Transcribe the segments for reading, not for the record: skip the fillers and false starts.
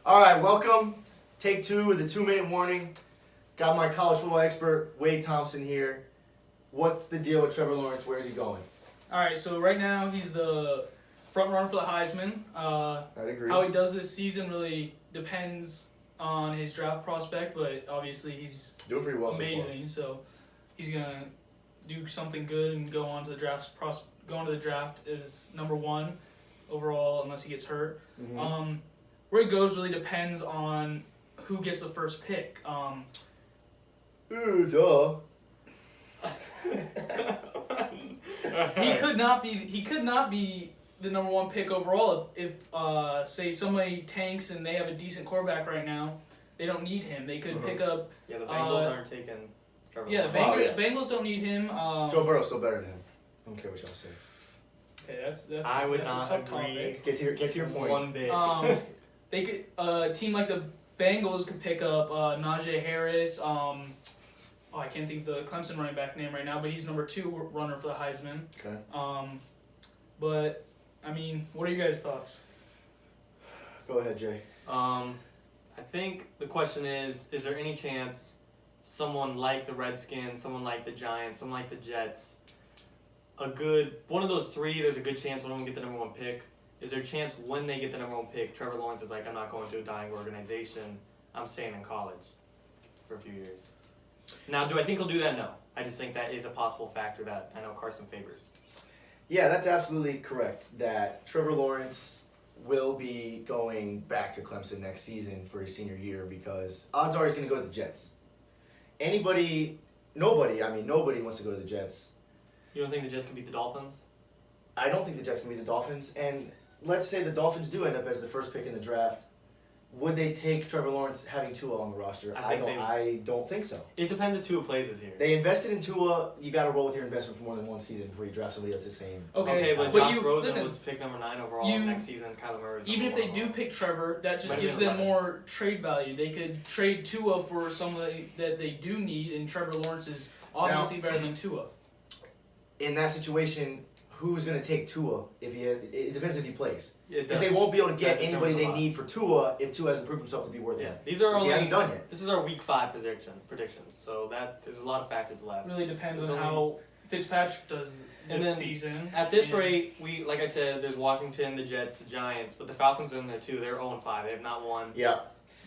All right, welcome. Take two with the 2-minute warning. Got my college football expert, Wade Thompson, here. What's the deal with Trevor Lawrence? Where's he going? All right, so right now he's the front runner for the Heisman. I'd agree. How he does this season really depends on his draft prospect, but obviously he's Doing pretty well amazing. So he's gonna do something good and go on to the draft. Go on to the draft as number one overall, unless he gets hurt. Mm-hmm. Where he goes really depends on who gets the first pick. Ooh, duh. He could not be the number one pick overall if say somebody tanks and they have a decent quarterback right now. They don't need him. They could pick up. Yeah, the Bengals aren't taking Trevor. Yeah, Bengals don't need him. Joe Burrow's still better than him. I don't care what y'all say. Okay, that's I would that's not a tough agree. topic. Get to your point. One bit. They could a team like the Bengals could pick up Najee Harris. I can't think of the Clemson running back name right now, but he's number 2 runner for the Heisman. Okay. But I mean, what are you guys' thoughts? Go ahead, Jay. I think the question is there any chance someone like the Redskins, someone like the Giants, someone like the Jets, one of those three, there's a good chance one of them get the number 1 pick. Is there a chance when they get the number 1 pick, Trevor Lawrence is like, I'm not going to a dying organization, I'm staying in college for a few years? Now, do I think he'll do that? No. I just think that is a possible factor that I know Carson favors. Yeah, that's absolutely correct. That Trevor Lawrence will be going back to Clemson next season for his senior year because odds are he's going to go to the Jets. Nobody wants to go to the Jets. You don't think the Jets can beat the Dolphins? I don't think the Jets can beat the Dolphins. And let's say the Dolphins do end up as the first pick in the draft. Would they take Trevor Lawrence having Tua on the roster? I don't think so. It depends if Tua plays this year. They invested in Tua. You got to roll with your investment for more than one season before you draft somebody that's the same. Okay, but Josh Rosen was picked number 9 overall next season. Kyler Murray. Even if they do pick Trevor, that just gives them more trade value. They could trade Tua for somebody that they do need, and Trevor Lawrence is obviously better than Tua. In that situation, who's going to take Tua? It depends if he plays. Because they won't be able to get anybody they need for Tua if Tua hasn't proved himself to be worth it. These are he hasn't done yet. This is our week 5 predictions, so there's a lot of factors left. It really depends on how Fitzpatrick does this season. At this rate, like I said, there's Washington, the Jets, the Giants, but the Falcons are in there too. They're 0-5. They have not won. Yeah.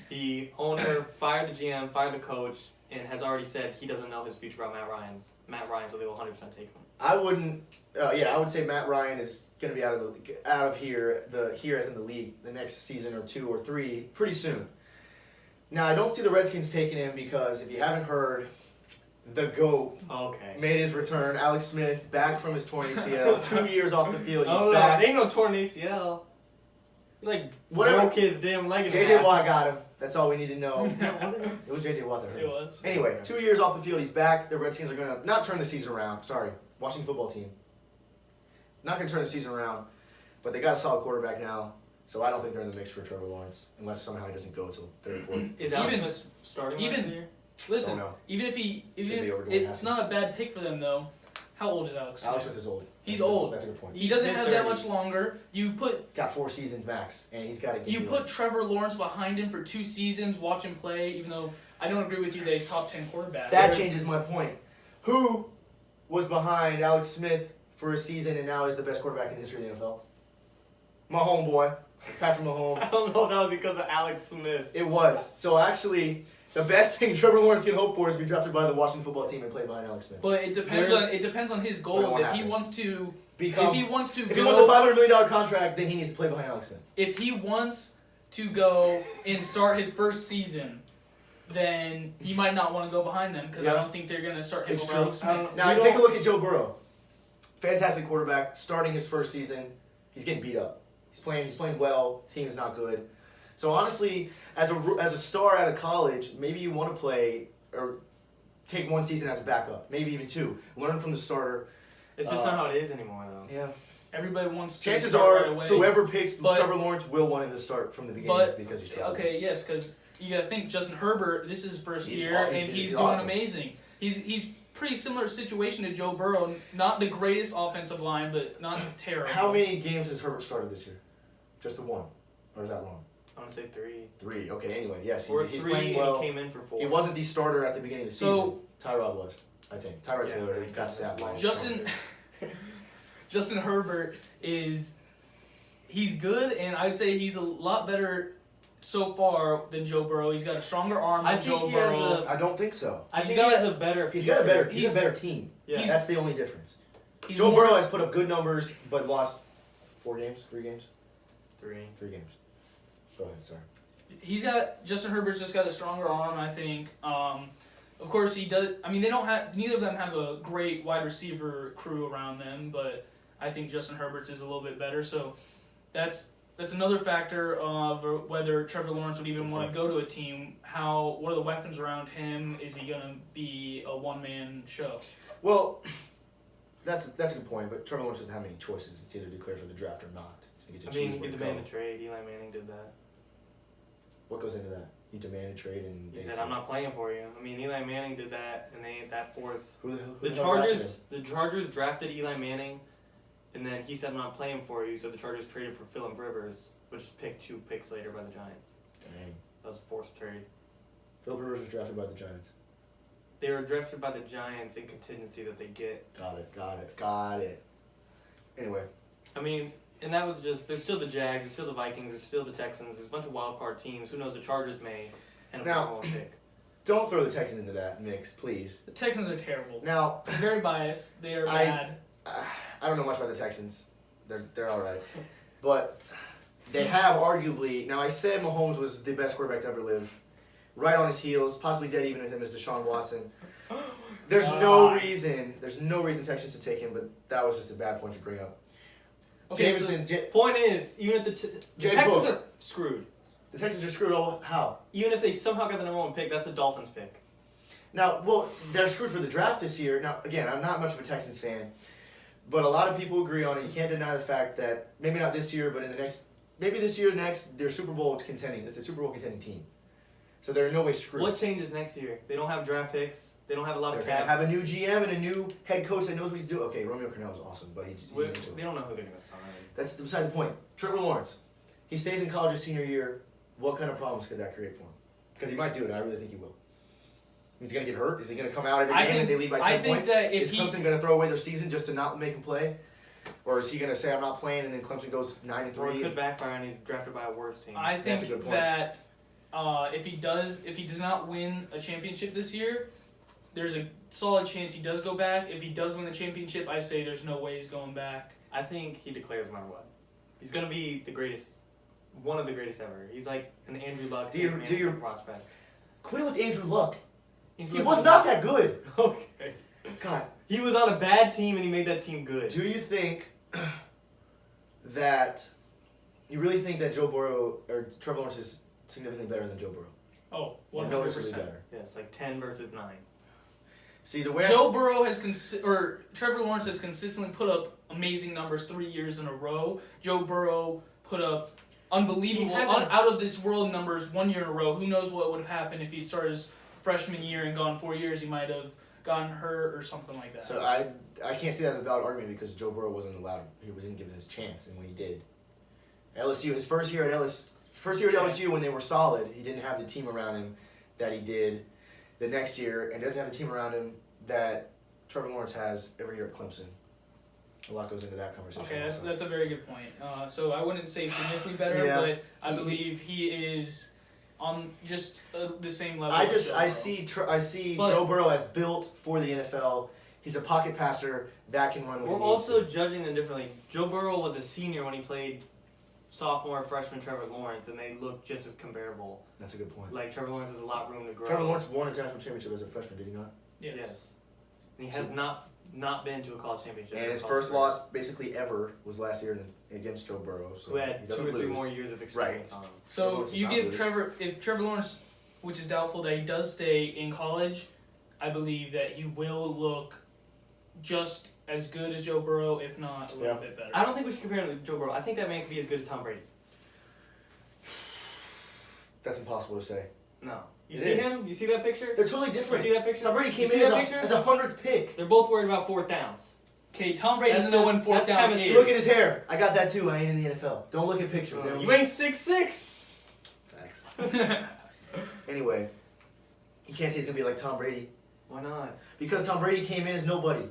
The owner fired the GM, fired the coach, and has already said he doesn't know his future about Matt Ryan, so they will 100% take him. I would say Matt Ryan is going to be out of here as in the league the next season or 2 or 3 pretty soon. Now I don't see the Redskins taking him because if you haven't heard, the GOAT made his return. Alex Smith back from his torn ACL, 2 years off the field. He's back. Ain't no torn ACL. He broke his damn leg in half. JJ Watt got him. That's all we need to know. It was JJ Watt that hurt him. It was. Anyway, 2 years off the field. He's back. The Redskins are going to not turn the season around. Sorry. Washington football team. Not going to turn the season around, but they got a solid quarterback now, so I don't think they're in the mix for Trevor Lawrence, unless somehow he doesn't go until 3rd or 4th. Is Alex Smith starting this year? Listen, even if it's not a bad pick for them though. How old is Alex Smith? Alex Smith is old. He's old. That's a good point. He doesn't have that much longer. He's got 4 seasons max, and he's got to. You put Trevor Lawrence behind him for 2 seasons, watch him play. Even though I don't agree with you that he's top 10 quarterback. That changes my point. Who was behind Alex Smith for a season and now is the best quarterback in the history of the NFL? My homeboy, Patrick Mahomes. I don't know if that was because of Alex Smith. It was. So actually, the best thing Trevor Lawrence can hope for is to be drafted by the Washington football team and play behind Alex Smith. But it depends on his goals. If he wants to if he wants a $500 million contract, then he needs to play behind Alex Smith. If he wants to go and start his first season, then he might not want to go behind them because I don't think they're going to start him over Alex Smith. Now, take a look at Joe Burrow. Fantastic quarterback, starting his first season. He's getting beat up. He's playing well. Team is not good. So honestly, as a star out of college, maybe you want to play or take 1 season as a backup, maybe even 2. Learn from the starter. It's just not how it is anymore, though. Yeah. Everybody wants to. Chances start are, right away. whoever picks Trevor Lawrence will want him to start from the beginning because he's Trevor Lawrence. Yes, because you got to think Justin Herbert. This is his first year, and he's doing awesome. amazing. He's pretty similar situation to Joe Burrow. Not the greatest offensive line, but not terrible. How many games has Herbert started this year? Just the 1, or is that wrong? I'm gonna say 3. 3. Okay. Anyway, yes, Or he's 3, playing and well. he came in for 4. He wasn't the starter at the beginning of the season. So- Tyrod was, I think. Tyrod Yeah, Taylor he got got snapped. long. Justin Herbert he's good, and I'd say he's a lot better so far than Joe Burrow. He's got a stronger arm I than think Joe he has Burrow. I don't think so. I He's think he got- has a better. He's future. got a better. He's a better team. Yeah. That's the only difference. He's Joe more- Burrow has put up good numbers, but lost 4 games, 3 games, 3. 3 games. Go ahead. Sorry. Justin Herbert's just got a stronger arm, I think. Of course, he does. I mean, neither of them have a great wide receiver crew around them, but I think Justin Herbert's is a little bit better. So that's another factor of whether Trevor Lawrence would even want to go to a team. What are the weapons around him? Is he gonna be a one-man show? Well, that's a good point. But Trevor Lawrence doesn't have any choices. It's either declare for the draft or not. He He demanded a trade. Eli Manning did that. What goes into that? You demand a trade, and He said, "I'm not playing for you." I mean, Eli Manning did that, and that forced Who the hell drafted him? Chargers. The Chargers drafted Eli Manning, and then he said, "I'm not playing for you." So the Chargers traded for Phillip Rivers, which was picked 2 picks later by the Giants. Dang. That was a forced trade. Philip Rivers was drafted by the Giants. They were drafted by the Giants in contingency that they get. Got it. Anyway, I mean, and that was just. There's still the Jags. There's still the Vikings. There's still the Texans. There's a bunch of wild card teams. Who knows? The Chargers may end up Now- number 1 pick. don't throw the Texans into that mix, please. The Texans are terrible. Now, Very biased. They are I- bad. I don't know much about the Texans. They're all right, but they have arguably. Now, I said Mahomes was the best quarterback to ever live. Right on his heels, possibly dead even with him, is Deshaun Watson. There's no reason Texans to take him, but that was just a bad point to bring up. Okay, Jameson, Point is, even if the Jay Texans Book. are screwed. the Texans are screwed. All how? Even if they somehow got the number 1 pick, that's the Dolphins pick. Now, well, they're screwed for the draft this year. Now, again, I'm not much of a Texans fan, but a lot of people agree on it. You can't deny the fact that maybe not this year, but in the next, maybe this year, next, they're Super Bowl contending. It's a Super Bowl contending team, so they're in no way screwed. What changes next year? They don't have draft picks. They don't have a lot They're of gonna cap. have a new GM and a new head coach that knows what he's doing. Okay, Romeo Crennel is awesome, but he They don't know who they're gonna sign. that's beside the point. Trevor Lawrence, he stays in college his senior year. What kind of problems could that create for him? Because he might do it. I really think he will. He's gonna get hurt. Is he gonna come out every game and they lead by 10 points? That if Is Clemson gonna throw away their season just to not make him play, or is he gonna say I'm not playing and then Clemson goes 9-3? Or it could backfire and he's drafted by a worse team. I That's a think good point. that if he does not win a championship this year, there's a solid chance he does go back. If he does win the championship, I say there's no way he's going back. I think he declares no matter what. He's gonna be the greatest, one of the greatest ever. He's like an Andrew Luck prospect. Quit with Andrew Luck. Andrew He Luck was not that good. Okay. God. He was on a bad team and he made that team good. Do you think that you really think that Joe Burrow or Trevor Lawrence is significantly better than Joe Burrow? Oh, Or 100%. noticeably better? Yes, like 10 versus 9. See the way I Joe Burrow or Trevor Lawrence has consistently put up amazing numbers 3 years in a row. Joe Burrow put up unbelievable, He hasn't- out of this world numbers 1 year in a row. Who knows what would have happened if he started his freshman year and gone 4 years? He might have gotten hurt or something like that. So I can't see that as a valid argument because Joe Burrow wasn't allowed. He wasn't given his chance, and when he did, LSU, his first year at LSU when they were solid, he didn't have the team around him that he did the next year, and doesn't have the team around him that Trevor Lawrence has every year at Clemson. A lot goes into that conversation. Okay, also. that's a very good point. So I wouldn't say significantly better, Yeah. but I believe he is on just the same level. I as just Joe Burrow. I see But- Joe Burrow as built for the NFL. He's a pocket passer that can run. When We're he needs also to. judging them differently. Joe Burrow was a senior when he played sophomore, freshman Trevor Lawrence, and they look just as comparable. That's a good point. Like Trevor Lawrence has a lot of room to grow. Trevor Lawrence won a national championship as a freshman, did he not? Yeah. Yes. And he has not been to a college championship. And in his college first career. loss, basically ever, was last year against Joe Burrow. So Who had he 2 doesn't or 3 lose. more years of experience on him. So Lawrence is you not give lose. if Trevor Lawrence, which is doubtful that he does stay in college, I believe that he will look just as good as Joe Burrow, if not a little Yeah. bit better. I don't think we should compare him to Joe Burrow. I think that man could be as good as Tom Brady. That's impossible to say. No. You It see is. him? You see that picture? They're totally You different. see that picture? Tom Brady You came see in that as picture? a 100th pick. They're both worried about 4th downs. Okay, Tom Brady That's doesn't know when just- fourth that's down chemistry. is. Look at his hair. I got that too. I ain't in the NFL. Don't look at pictures. You ain't 6'6". Anyway, you can't say he's gonna be like Tom Brady Why not? because Tom Brady came in as nobody.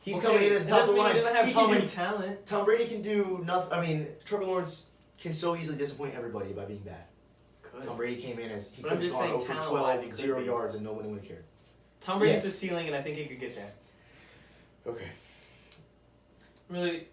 He's Okay, coming in as it top doesn't of the mean line. he doesn't have He Tom can Brady do- talent. Tom Brady can do nothing. I mean, Trevor Lawrence can so easily disappoint everybody by being bad. Tom Brady came in as he But could I'm have just gone saying 0 for talent-wise, 12 he with could 0 be. yards and no one would have cared. Tom Brady's Yes. the ceiling, and I think he could get there. Okay. Really,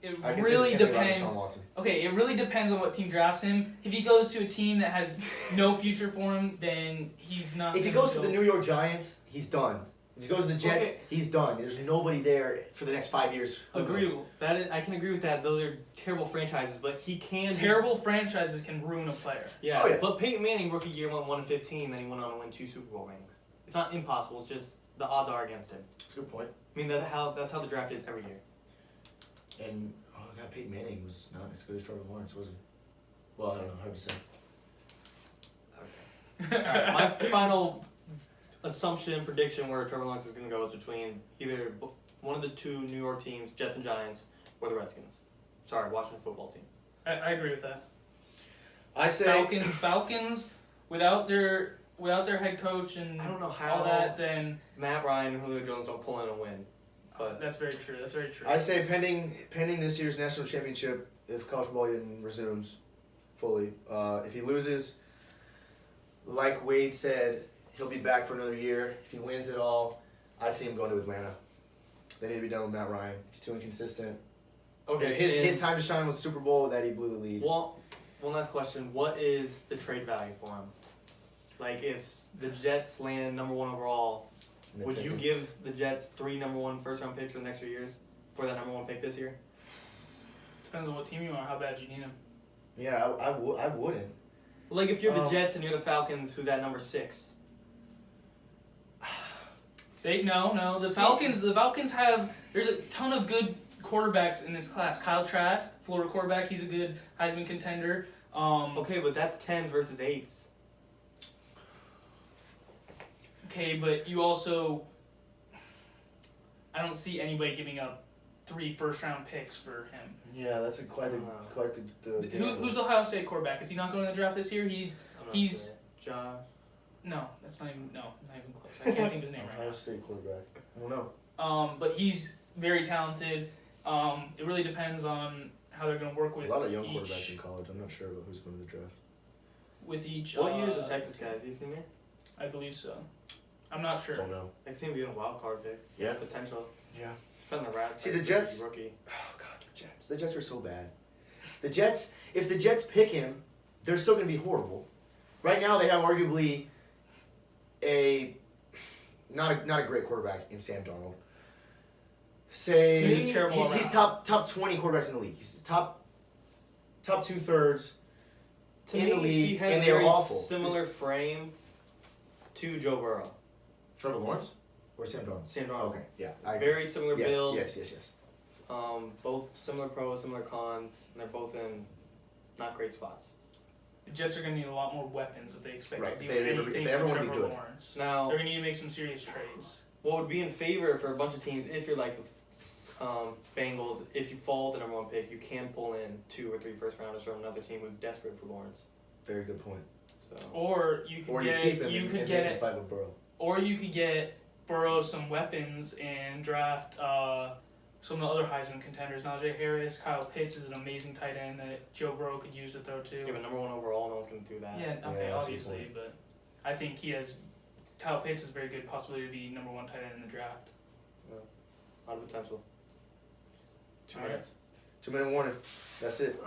it I can really say the same thing about depends. Deshaun Watson. Okay, it really depends on what team drafts him. If he goes to a team that has no future for him, then he's not. If he gonna goes to the go- New York Giants, he's done. If he goes to the Jets, Okay. he's done. There's nobody there for the next 5 years. Who knows? Agreeable. I can agree with that. Those are terrible franchises, but he can. Terrible franchises can ruin a player. Yeah. Oh, yeah. But Peyton Manning rookie year went 1-15, then he went on to win 2 Super Bowl rings. It's not impossible. It's just the odds are against him. That's a good point. I mean that's how the draft is every year. And God, Peyton Manning was not as good as Trevor Lawrence, was he? Well, I don't know. Hard to say. Alright, my final assumption, prediction where Trevor Lawrence is going to go is between either one of the 2 New York teams, Jets and Giants, or the Redskins. Sorry, Washington football team. I agree with that. I say Falcons, without their head coach and I don't know how all that, then Matt Ryan and Julio Jones don't pull in a win. But that's very true. That's very true. I say pending this year's national championship, if college football even resumes fully, if he loses, like Wade said, he'll be back for another year. If he wins it all, I see him going to Atlanta. They need to be done with Matt Ryan. He's too inconsistent. okay, His time to shine was Super Bowl that he blew the lead. Well, one last question. What is the trade value for him? Like, if the Jets land number 1 overall, would you give the Jets 3 number 1 first-round picks for the next 3 years for that number 1 pick this year? Depends on what team you are, how bad you need him. Yeah, I wouldn't. Like, if you're the Jets and you're the Falcons, who's at number 6? The Falcons have. There's a ton of good quarterbacks in this class. Kyle Trask, Florida quarterback, he's a good Heisman contender. Okay, but that's 10s versus 8s. Okay, but you also. I don't see anybody giving up 3 first-round picks for him. Yeah, that's quite the Who's the Ohio State quarterback? Is he not going to the draft this year? He's Josh. no, not even close. I can't think of his name right Ohio now. State quarterback. I don't know. But he's very talented. It really depends on how they're going to work with A lot of young each, quarterbacks in college. I'm not sure about who's going to the draft. with each. What year is the Texas guy? Is he a senior? I believe so. I'm not sure. Don't know. I can see him being a wild card pick. Yeah. Potential. Yeah. Depending on the Rats. See, the Jets- Rookie. Oh God, the Jets. The Jets are so bad. The Jets. If the Jets pick him, they're still going to be horrible. Right now, they have arguably not a great quarterback in Sam Darnold. Say So he's just terrible he's around. top 20 quarterbacks in the league. He's top 2/3 To in me, the league, he has and a they're very awful. similar frame to Joe Burrow. Trevor Lawrence or Sam Darnold? Sam Darnold. Okay, yeah. I agree. Very similar yes, build. yes. Both similar pros, similar cons, and they're both in not great spots. The Jets are going to need a lot more weapons if they expect Right, to if do they ever- anything if they ever with wanna be Trevor good. Lawrence. Now, They're going to need to make some serious trades. what would be in favor for a bunch of teams if you're like the Bengals, if you fall the number 1 pick, you can pull in 2 or 3 first rounders from another team who's desperate for Lawrence. Very good point. So Or you could Or you get keep him you and could make get him it, fight with Burrow. or you could get Burrow some weapons and draft some of the other Heisman contenders. Najee Harris, Kyle Pitts is an amazing tight end that Joe Burrow could use to throw to. give a number 1 overall, no one's gonna do that. Yeah, okay, Yeah, that's a good obviously, point. but I think Kyle Pitts is a very good possibility to be number 1 tight end in the draft. A lot of potential. 2 Alright. minutes. 2-minute warning. That's it.